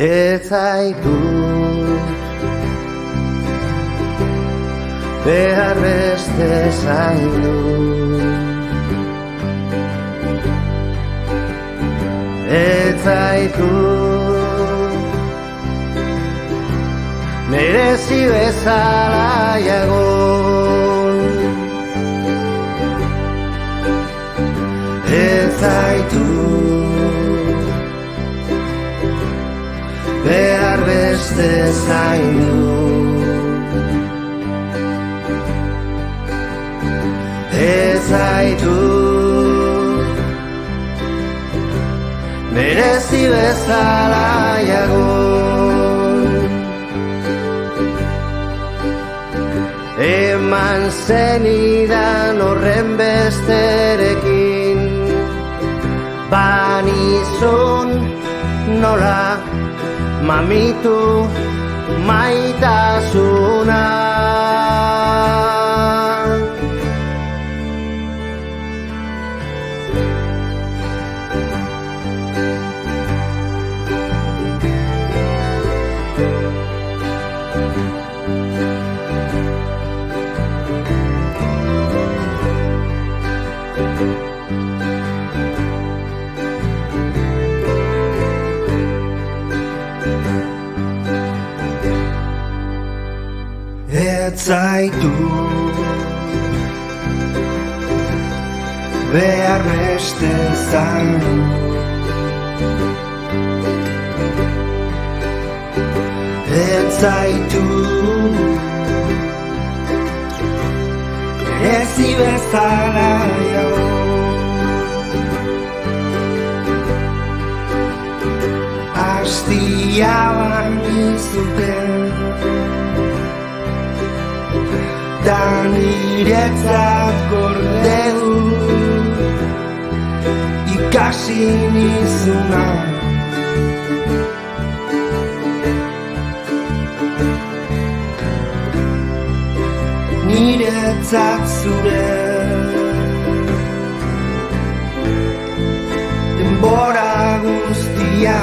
Ez zaitut behar beste zaindu. Ez zaitut merezi bezala jagon. Ez zaitut behar beste zaindu. Ez zaitut merezi bezala jagon. Eman zenidan horren besterekin, banizun nola mamitu maitasuna. Ez zaitut behar beste zaindu. Ez zaitut merezi bezala jagon. Astia banizuten da niretzat gorde du ikasi nizuna. Niretzat zure denbora guztia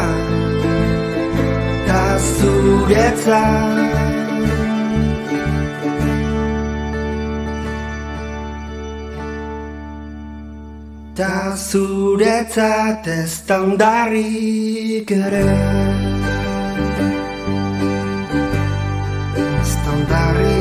ta zuretzat. Ta zuretzat ez da ondarrik ere. Ez da ondarrik